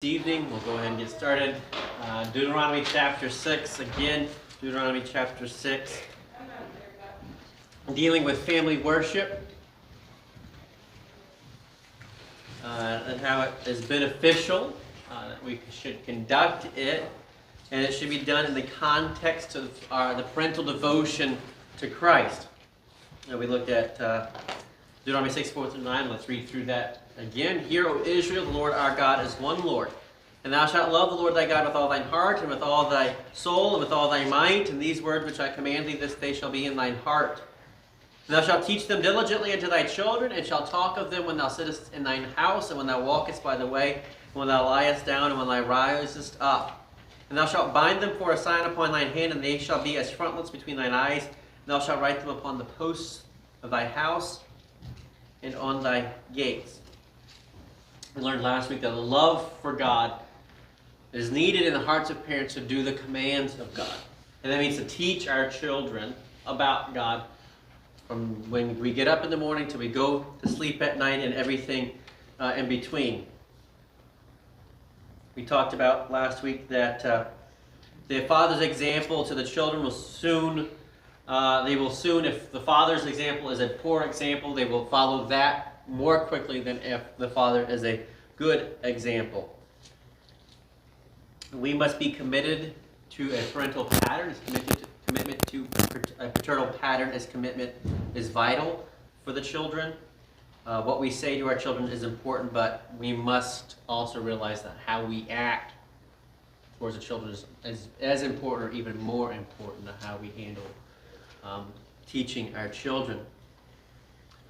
This evening. We'll go ahead and get started. Deuteronomy chapter 6, again, Deuteronomy chapter 6, dealing with family worship and how it is beneficial, that we should conduct it, and it should be done in the context of the parental devotion to Christ. We looked at Deuteronomy 6, 4 through 9. Let's read through that again. Hear, O Israel, the Lord our God is one Lord. And thou shalt love the Lord thy God with all thine heart, and with all thy soul, and with all thy might. And these words which I command thee this day shall be in thine heart. And thou shalt teach them diligently unto thy children, and shalt talk of them when thou sittest in thine house, and when thou walkest by the way, and when thou liest down, and when thou risest up. And thou shalt bind them for a sign upon thine hand, and they shall be as frontlets between thine eyes. And thou shalt write them upon the posts of thy house, and on thy gates. We learned last week that the love for God is needed in the hearts of parents to do the commands of God. And that means to teach our children about God from when we get up in the morning till we go to sleep at night and everything in between. We talked about last week that the father's example to the children will soon, if the father's example is a poor example, they will follow that more quickly than if the father is a good example. We must be committed to a parental pattern. Commitment to a paternal pattern as commitment is vital for the children. What we say to our children is important, but we must also realize that how we act towards the children is as important or even more important than how we handle teaching our children.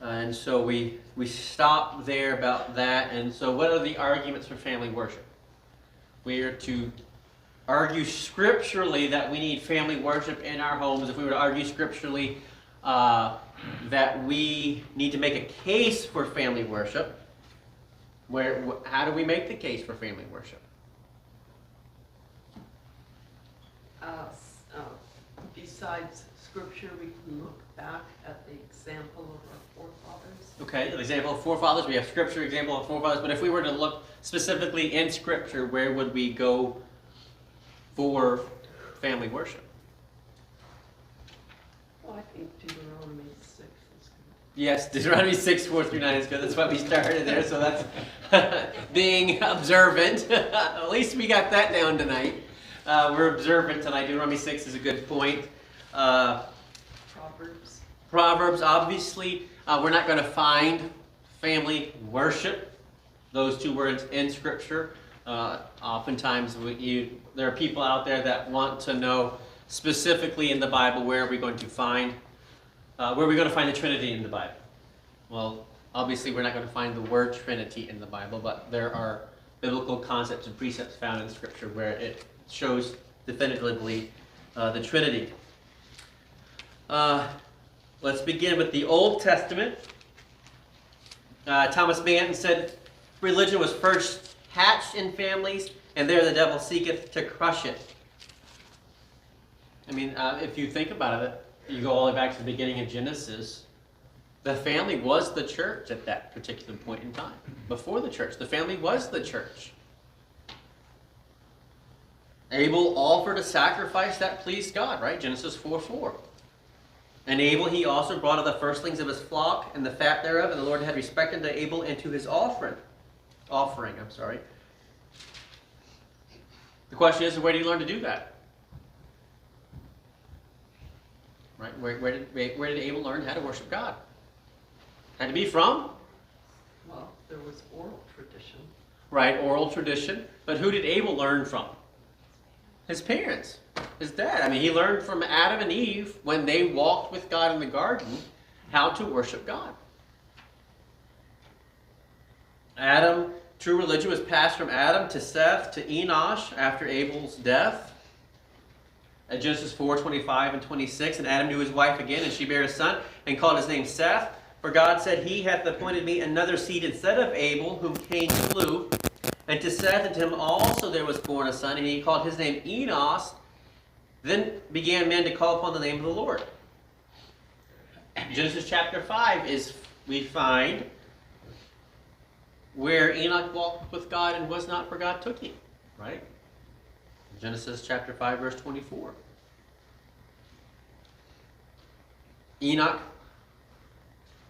And so we stop there about that. And so what are the arguments for family worship? We are to argue scripturally that we need family worship in our homes. If we were to argue scripturally that we need to make a case for family worship, how do we make the case for family worship? Besides scripture, we can look back at the example of our forefathers. Okay, the example of forefathers. We have scripture example of forefathers, but if we were to look specifically in scripture, where would we go for family worship? Well, I think Deuteronomy 6 is good. Yes, Deuteronomy 6, 4 through 9 is good. That's why we started there, so that's being observant. At least we got that down tonight. We're observant tonight. Deuteronomy 6 is a good point. Proverbs, obviously, we're not going to find family worship, those two words in Scripture. Oftentimes, there are people out there that want to know specifically in the Bible where are we going to find the Trinity in the Bible. Well, obviously, we're not going to find the word Trinity in the Bible, but there are biblical concepts and precepts found in Scripture where it shows definitively the Trinity. Let's begin with the Old Testament. Thomas Manton said, religion was first hatched in families, and there the devil seeketh to crush it. I mean, if you think about it, you go all the way back to the beginning of Genesis, the family was the church at that particular point in time. Before the church, the family was the church. Abel offered a sacrifice that pleased God, right? Genesis 4:4. And Abel he also brought of the firstlings of his flock and the fat thereof, and the Lord had respect unto Abel and to his offering. The question is, where did he learn to do that? Right? Where did Abel learn how to worship God? Had to be from? Well, there was oral tradition. Right, oral tradition. But who did Abel learn from? His parents, his dad. I mean, he learned from Adam and Eve when they walked with God in the garden how to worship God. True religion was passed from Adam to Seth to Enosh after Abel's death. At Genesis 4:25 and 26, and Adam knew his wife again, and she bare a son, and called his name Seth. For God said, He hath appointed me another seed instead of Abel, whom Cain slew. And to Seth and to him also there was born a son, and he called his name Enos. Then began men to call upon the name of the Lord. Genesis chapter 5 we find where Enoch walked with God and was not, for God took him, right? Genesis chapter 5, verse 24. Enoch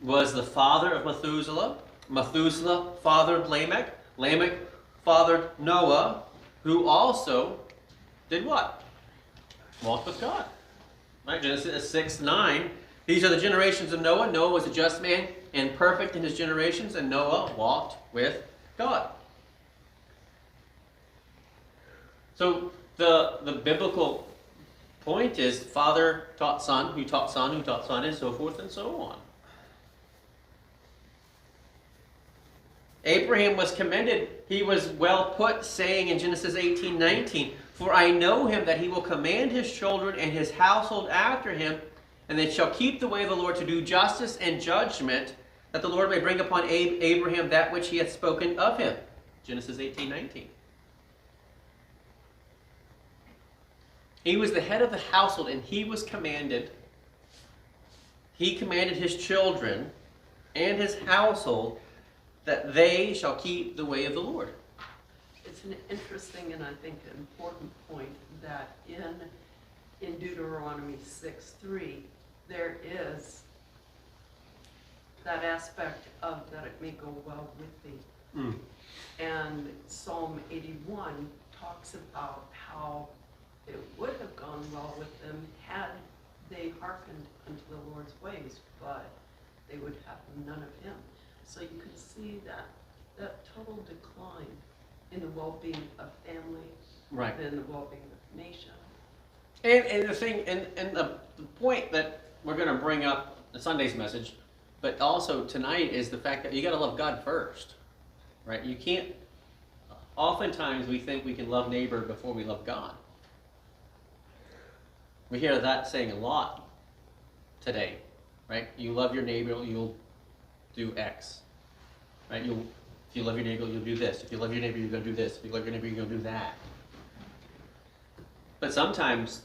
was the father of Methuselah. Methuselah fathered Lamech. Lamech fathered Noah, who also did what? Walked with God. Right? Genesis 6, 9. These are the generations of Noah. Noah was a just man and perfect in his generations, and Noah walked with God. So the biblical point is father taught son, who taught son, who taught son, and so forth and so on. Abraham was commended. He was well put, saying in Genesis 18:19, "For I know him that he will command his children and his household after him, and they shall keep the way of the Lord to do justice and judgment, that the Lord may bring upon Abraham that which he hath spoken of him." Genesis 18:19. He was the head of the household, and he commanded his children and his household that they shall keep the way of the Lord. It's an interesting and I think an important point that in Deuteronomy 6:3 there is that aspect of that it may go well with thee. And Psalm 81 talks about how it would have gone well with them had they hearkened unto the Lord's ways, but they would have none of him. So you can see that total decline in the well-being of family, Right. and the well-being of the nation. And the thing, and the point that we're going to bring up in Sunday's message, but also tonight, is the fact that you got to love God first, right? You can't. Oftentimes we think we can love neighbor before we love God. We hear that saying a lot today, right? You love your neighbor, you'll do X, right? If you love your neighbor, you'll do this. If you love your neighbor, you're going to do this. If you love your neighbor, you're going to do that. But sometimes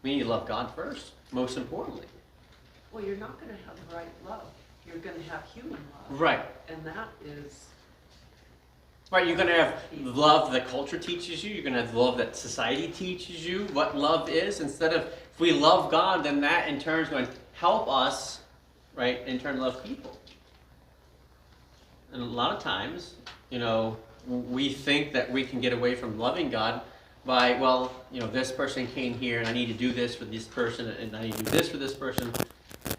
we need to love God first, most importantly. Well, you're not going to have the right love. You're going to have human love. Right. And that is... Right, you're going to have love that culture teaches you. You're going to have love that society teaches you what love is. Instead of, if we love God, then that in turn is going to help us, right, in turn love people. And a lot of times, we think that we can get away from loving God by, well, this person came here and I need to do this for this person and I need to do this for this person.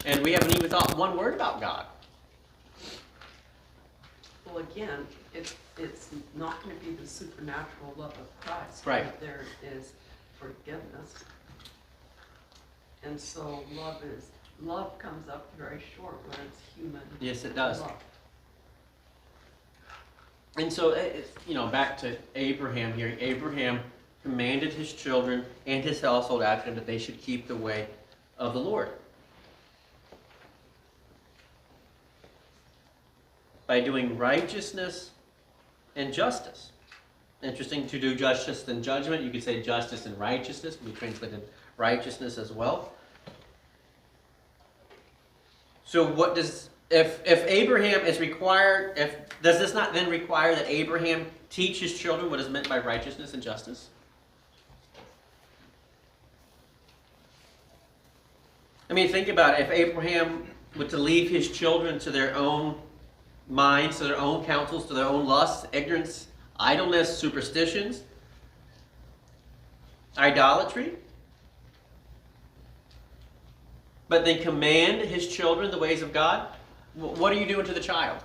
And we haven't even thought one word about God. Well, again, it's not going to be the supernatural love of Christ. Right. There is forgiveness. And so love comes up very short when it's human. Yes, it does. Love. And so, back to Abraham here. Abraham commanded his children and his household after him that they should keep the way of the Lord. By doing righteousness and justice. Interesting, to do justice and judgment. You could say justice and righteousness. Can be translated righteousness as well. So what does, if Abraham is required, does this not then require that Abraham teach his children what is meant by righteousness and justice? I mean, think about it. If Abraham were to leave his children to their own minds, to their own counsels, to their own lusts, ignorance, idleness, superstitions, idolatry, but then command his children the ways of God, what are you doing to the child?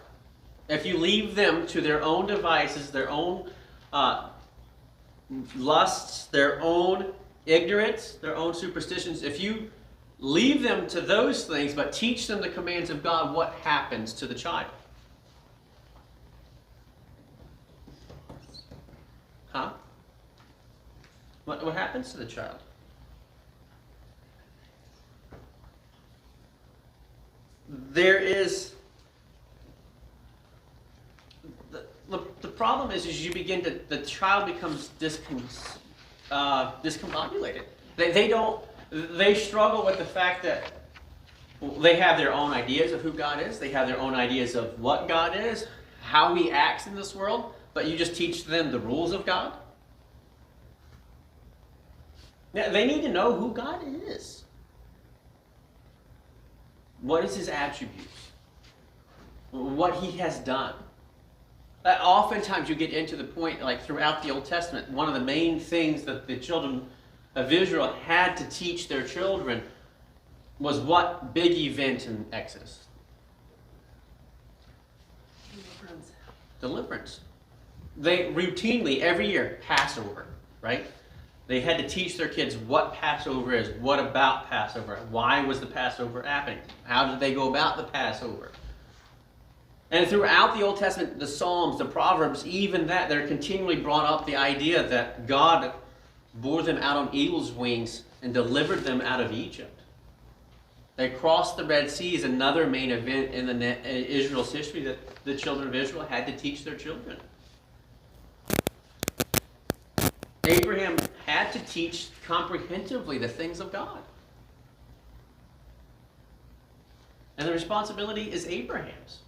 If you leave them to their own devices, their own lusts, their own ignorance, their own superstitions, if you leave them to those things but teach them the commands of God, what happens to the child? Huh? What happens to the child? There is the problem is you begin to, the child becomes discombobulated. They struggle with the fact that they have their own ideas of who God is. They have their own ideas of what God is, how he acts in this world, but you just teach them the rules of God? Now, they need to know who God is. What is his attributes? What he has done. Oftentimes you get into the point, like throughout the Old Testament, one of the main things that the children of Israel had to teach their children was what big event in Exodus? Deliverance. They routinely, every year, Passover, right? They had to teach their kids what Passover is, what about Passover, why was the Passover happening, how did they go about the Passover. And throughout the Old Testament, the Psalms, the Proverbs, even that, they're continually brought up the idea that God bore them out on eagle's wings and delivered them out of Egypt. They crossed the Red Sea is another main event in Israel's history that the children of Israel had to teach their children. Abraham had to teach comprehensively the things of God. And the responsibility is Abraham's.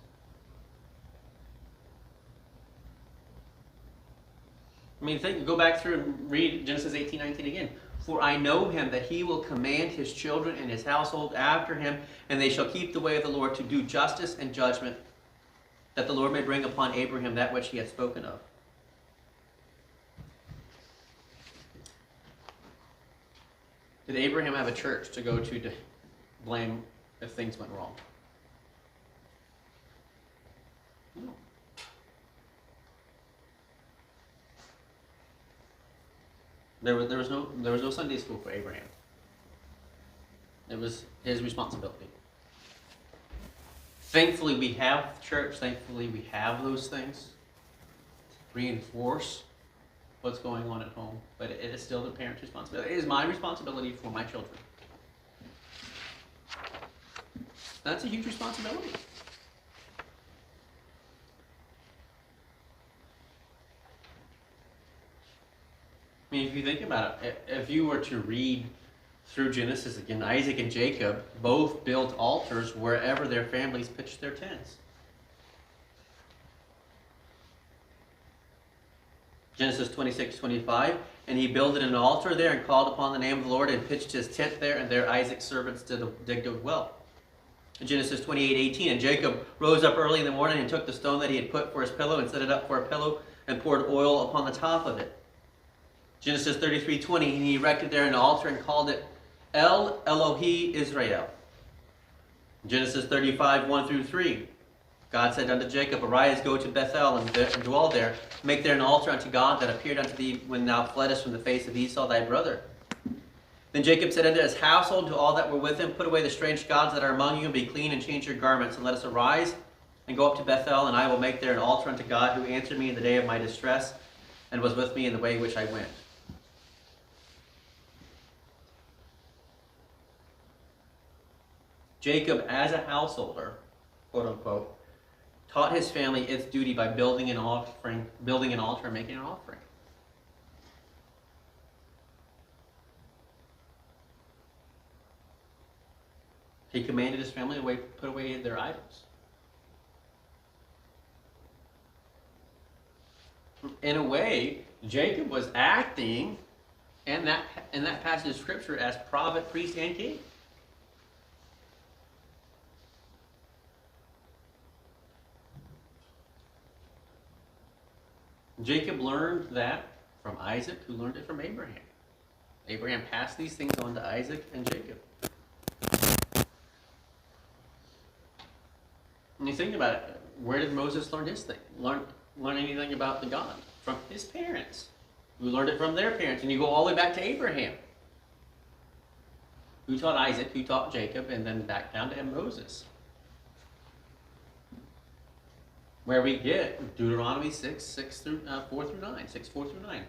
I mean, go back through and read Genesis 18:19 again. For I know him that he will command his children and his household after him, and they shall keep the way of the Lord to do justice and judgment, that the Lord may bring upon Abraham that which he hath spoken of. Did Abraham have a church to go to blame if things went wrong? No. There was no Sunday school for Abraham. It was his responsibility. Thankfully, we have church. Thankfully, we have those things to reinforce what's going on at home. But it is still the parent's responsibility. It is my responsibility for my children. That's a huge responsibility. I mean, if you think about it, if you were to read through Genesis again, Isaac and Jacob both built altars wherever their families pitched their tents. Genesis 26:25, and he builded an altar there and called upon the name of the Lord and pitched his tent there, and there Isaac's servants digged a well. In Genesis 28:18, and Jacob rose up early in the morning and took the stone that he had put for his pillow and set it up for a pillow and poured oil upon the top of it. Genesis 33:20, and he erected there an altar and called it El Elohi Israel. Genesis 35:1-3, God said unto Jacob, Arise, go to Bethel and dwell there. Make there an altar unto God that appeared unto thee when thou fleddest from the face of Esau thy brother. Then Jacob said unto his household, to all that were with him, Put away the strange gods that are among you, and be clean, and change your garments, and let us arise and go up to Bethel, and I will make there an altar unto God, who answered me in the day of my distress, and was with me in the way which I went. Jacob, as a householder, quote unquote, taught his family its duty by building an altar, and making an offering. He commanded his family to put away their idols. In a way, Jacob was acting in that passage of scripture as prophet, priest, and king. Jacob learned that from Isaac, who learned it from Abraham. Abraham passed these things on to Isaac and Jacob. When you think about it, where did Moses learn his thing? Learn anything about the God? From his parents, who learned it from their parents. And you go all the way back to Abraham, who taught Isaac, who taught Jacob, and then back down to Moses. Where we get Deuteronomy 6:4-9.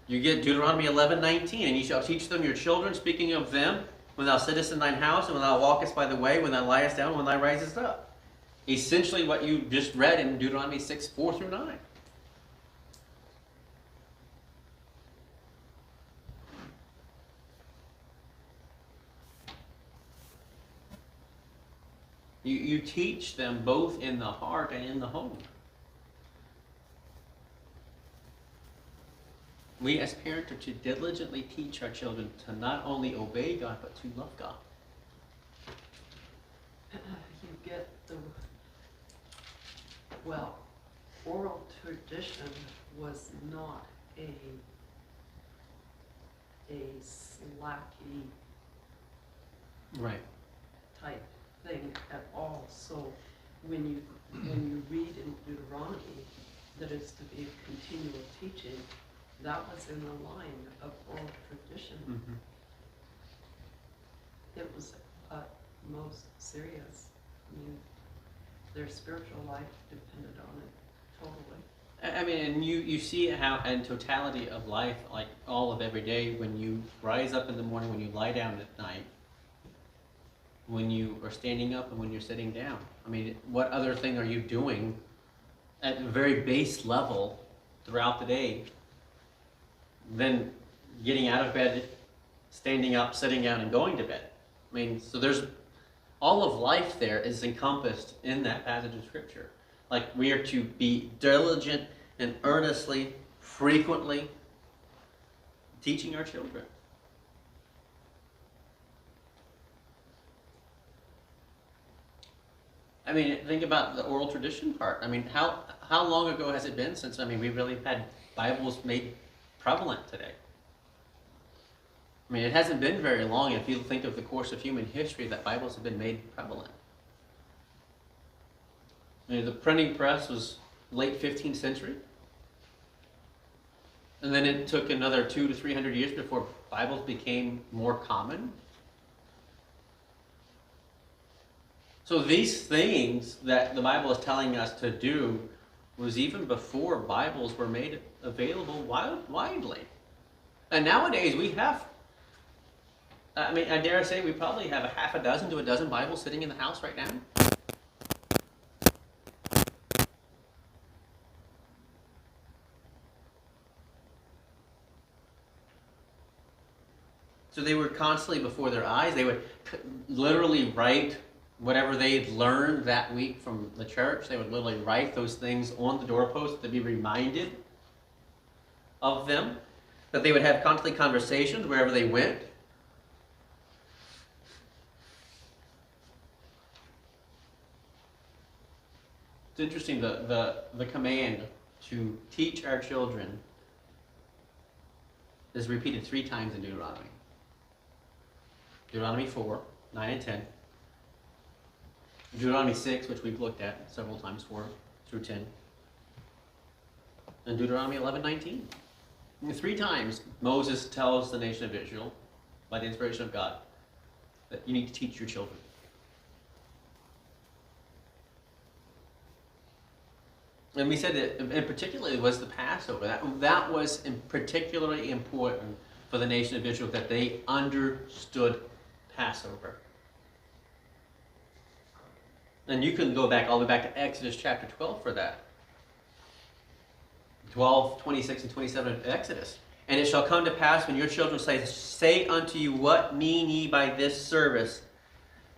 You get Deuteronomy 11:19, and ye shall teach them your children, speaking of them, when thou sittest in thine house, and when thou walkest by the way, when thou liest down, and when thou risest up. Essentially what you just read in Deuteronomy 6:4-9. You teach them both in the heart and in the home. We as parents are to diligently teach our children to not only obey God, but to love God. You get well, oral tradition was not a slacky Right. type thing at all. So when you read in Deuteronomy that it's to be a continual teaching, that was in the line of oral tradition. Mm-hmm. It was most serious. I mean, their spiritual life depended on it totally. I mean, and you see how in totality of life, like all of every day, when you rise up in the morning, when you lie down at night, when you are standing up and when you're sitting down. I mean, what other thing are you doing at the very base level throughout the day than getting out of bed, standing up, sitting down, and going to bed? I mean, so there's all of life there is encompassed in that passage of Scripture. Like, we are to be diligent and earnestly, frequently teaching our children. I mean, think about the oral tradition part. I mean, how long ago has it been since, I mean, we really had Bibles made prevalent today? I mean, it hasn't been very long if you think of the course of human history that Bibles have been made prevalent. I mean, the printing press was late 15th century. And then it took another 200 to 300 years before Bibles became more common. So these things that the Bible is telling us to do was even before Bibles were made available widely. And nowadays we have, I mean, I dare say we probably have a half a dozen to a dozen Bibles sitting in the house right now. So they were constantly before their eyes. They would literally write whatever they'd learned that week from the church. They would literally write those things on the doorpost to be reminded of them. That they would have constantly conversations wherever they went. It's interesting, the command to teach our children is repeated 3 times in Deuteronomy. Deuteronomy 4, 9 and 10. Deuteronomy 6, which we've looked at several times, 4 through 10. And Deuteronomy 11, 19. And 3 times Moses tells the nation of Israel, by the inspiration of God, that you need to teach your children. And we said that in particular it was the Passover. That was particularly important for the nation of Israel, that they understood Passover. And you can go back all the way back to Exodus chapter 12 for that. 12, 26, and 27 of Exodus. And it shall come to pass when your children say unto you, what mean ye by this service?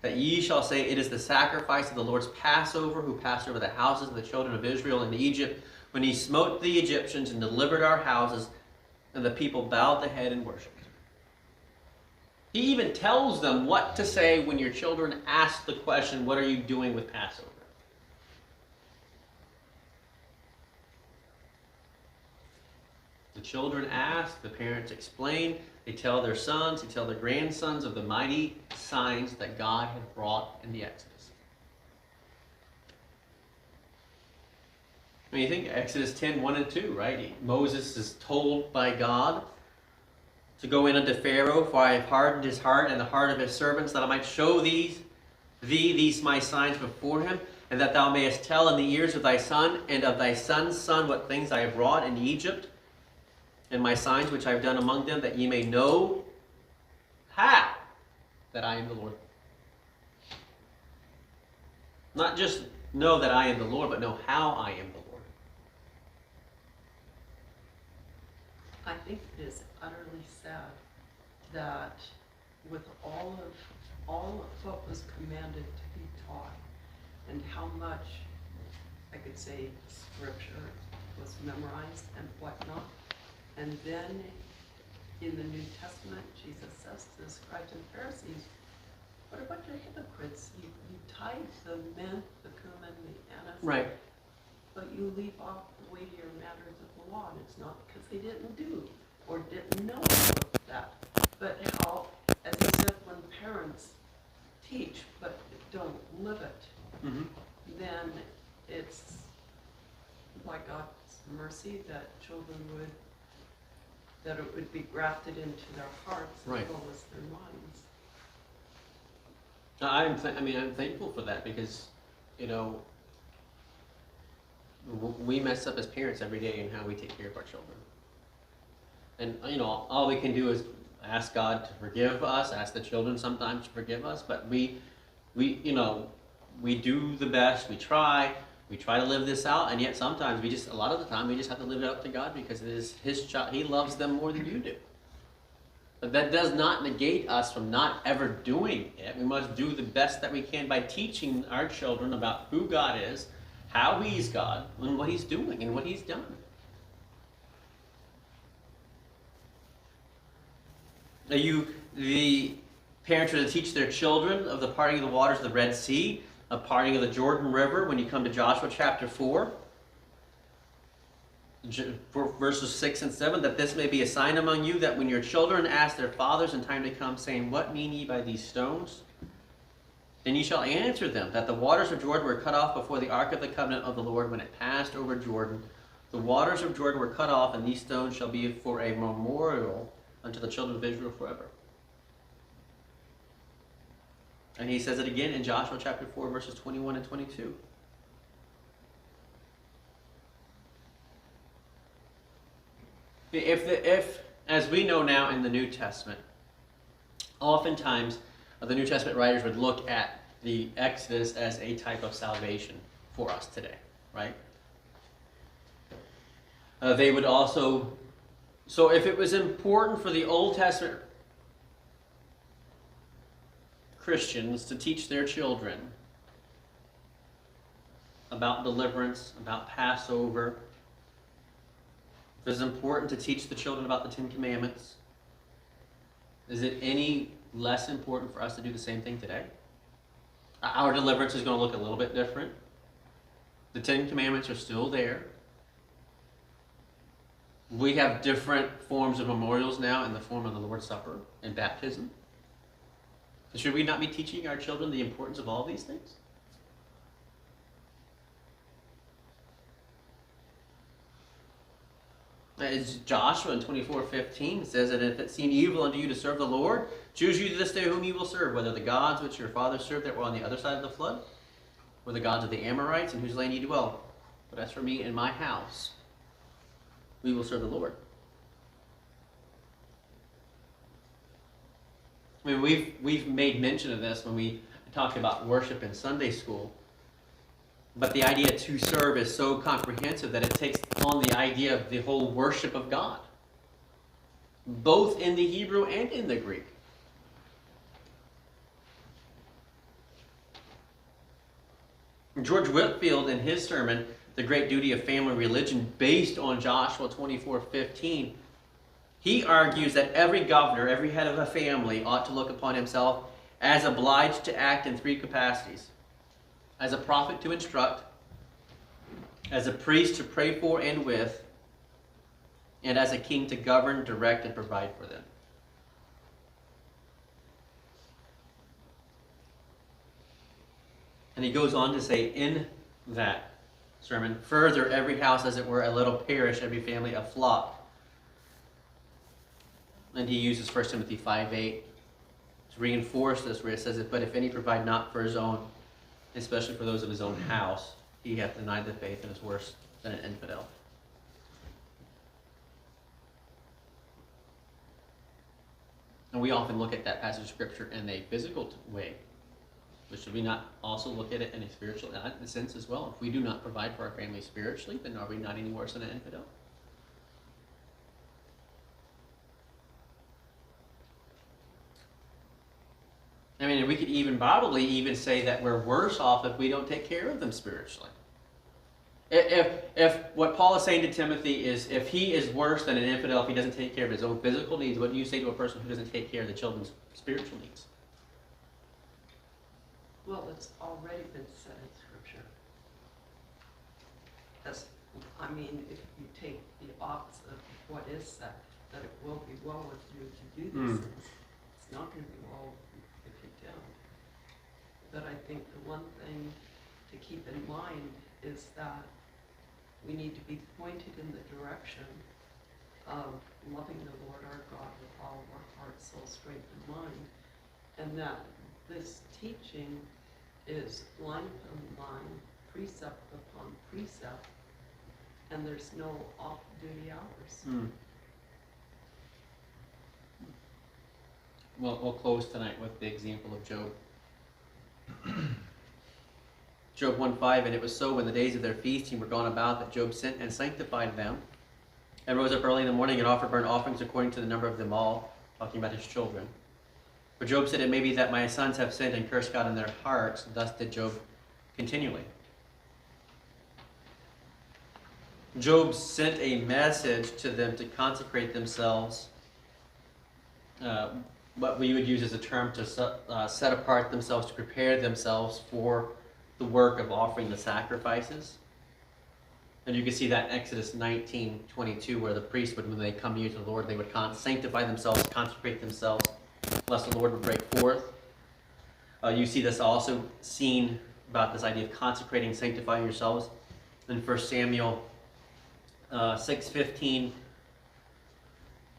That ye shall say, it is the sacrifice of the Lord's Passover, who passed over the houses of the children of Israel in Egypt, when he smote the Egyptians and delivered our houses, and the people bowed the head and worshipped. He even tells them what to say when your children ask the question, what are you doing with Passover? The children ask, the parents explain, they tell their sons, they tell their grandsons of the mighty signs that God had brought in the Exodus. I mean, you think Exodus 10, 1 and 2, right? Moses is told by God to go in unto Pharaoh, for I have hardened his heart and the heart of his servants, that I might show thee these my signs before him, and that thou mayest tell in the ears of thy son and of thy son's son what things I have wrought in Egypt, and my signs which I have done among them, that ye may know how that I am the Lord. Not just know that I am the Lord, but know how I am the Lord. I think it is utterly sad that with all of what was commanded to be taught, and how much, I could say, scripture was memorized and whatnot. And then in the New Testament, Jesus says to the scribes and Pharisees, what about your hypocrites? You tithe the mint, the cumin, the anise, Right. but you leave off the weightier matters of the law, and it's not because they didn't do or didn't know about that, but how, as I said, when parents teach but don't live it, Mm-hmm. then it's by God's mercy that children would, that it would be grafted into their hearts as Right. well as their minds. I'm thankful for that because, we mess up as parents every day in how we take care of our children. And, all we can do is ask God to forgive us, ask the children sometimes to forgive us, but we do the best, we try to live this out, and yet sometimes a lot of the time we just have to live it up to God because it is His child. He loves them more than you do. But that does not negate us from not ever doing it. We must do the best that we can by teaching our children about who God is, how He's God, and what He's doing and what He's done. The parents are to teach their children of the parting of the waters of the Red Sea, a parting of the Jordan River when you come to Joshua chapter 4. Verses 6 and 7, that this may be a sign among you, that when your children ask their fathers in time to come, saying, what mean ye by these stones? Then ye shall answer them, that the waters of Jordan were cut off before the ark of the covenant of the Lord when it passed over Jordan. The waters of Jordan were cut off, and these stones shall be for a memorial unto the children of Israel forever. And he says it again in Joshua chapter 4, verses 21 and 22. If, as we know now in the New Testament, oftentimes the New Testament writers would look at the Exodus as a type of salvation for us today, right? They would also, so if it was important for the Old Testament Christians to teach their children about deliverance, about Passover, it is important to teach the children about the Ten Commandments, is it any less important for us to do the same thing today? Our deliverance is going to look a little bit different. The Ten Commandments are still there. We have different forms of memorials now in the form of the Lord's Supper and baptism. So should we not be teaching our children the importance of all these things? As Joshua in 24:15 says that if it seem evil unto you to serve the Lord, choose you this day whom you will serve, whether the gods which your fathers served that were on the other side of the flood, or the gods of the Amorites in whose land ye dwell. But as for me and my house, we will serve the Lord. I mean, we've made mention of this when we talked about worship in Sunday school. But the idea to serve is so comprehensive that it takes on the idea of the whole worship of God, both in the Hebrew and in the Greek. George Whitefield, in his sermon, The Great Duty of Family Religion, based on Joshua 24:15, he argues that every governor, every head of a family ought to look upon himself as obliged to act in three capacities: as a prophet to instruct, as a priest to pray for and with, and as a king to govern, direct, and provide for them. And he goes on to say in that sermon, further, every house as it were a little parish, every family a flock. And he uses 1 Timothy 5:8 to reinforce this, where it says, but if any provide not for his own, especially for those of his own house, he hath denied the faith and is worse than an infidel. And we often look at that passage of Scripture in a physical way. But should we not also look at it in a spiritual sense as well? If we do not provide for our family spiritually, then are we not any worse than an infidel? I mean, we could even probably even say that we're worse off if we don't take care of them spiritually. If what Paul is saying to Timothy is, if he is worse than an infidel if he doesn't take care of his own physical needs, what do you say to a person who doesn't take care of the children's spiritual needs? Well, it's already been said in Scripture. I mean, if you take the opposite of what is said, that it will be well with you to do these things, it's not going to be well with you if you don't. But I think the one thing to keep in mind is that we need to be pointed in the direction of loving the Lord our God with all of our heart, soul, strength, and mind, and that this teaching is line upon line, precept upon precept, and there's no off-duty hours. Well, we'll close tonight with the example of Job. Job 1:5, and it was so when the days of their feasting were gone about that Job sent and sanctified them, and rose up early in the morning and offered burnt offerings according to the number of them all, talking about his children. For Job said, it may be that my sons have sinned and cursed God in their hearts. Thus did Job continually. Job sent a message to them to consecrate themselves, what we would use as a term to set apart themselves, to prepare themselves for the work of offering the sacrifices. And you can see that in Exodus 19:22, where the priest would, when they come near to the Lord, they would sanctify themselves, consecrate themselves, lest the Lord would break forth. You see this also seen about this idea of consecrating, sanctifying yourselves in 1 Samuel 6:15,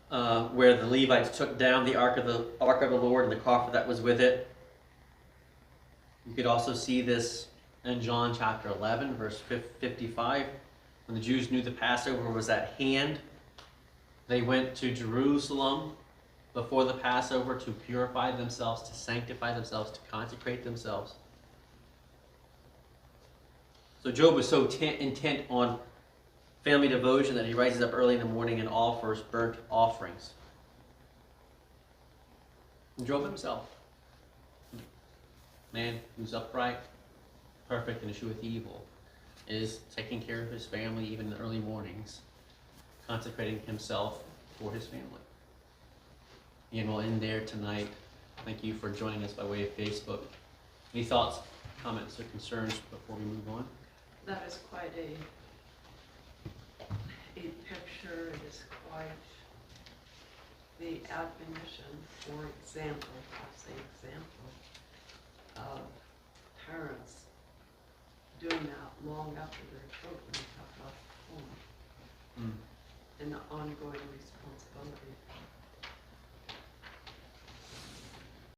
where the Levites took down the ark of the Lord and the coffer that was with it. You could also see this in John chapter 11, verse 55. When the Jews knew the Passover was at hand, they went to Jerusalem before the Passover to purify themselves, to sanctify themselves, to consecrate themselves. So Job was so intent on family devotion that he rises up early in the morning and offers burnt offerings. And Job himself, man who's upright, perfect, and escheweth evil, is taking care of his family even in the early mornings, consecrating himself for his family. And we'll end there tonight. Thank you for joining us by way of Facebook. Any thoughts, comments, or concerns before we move on? That is quite a picture. It is quite the admonition, for example, I'll say example, of parents doing that long after their children have left home. And the ongoing responsibility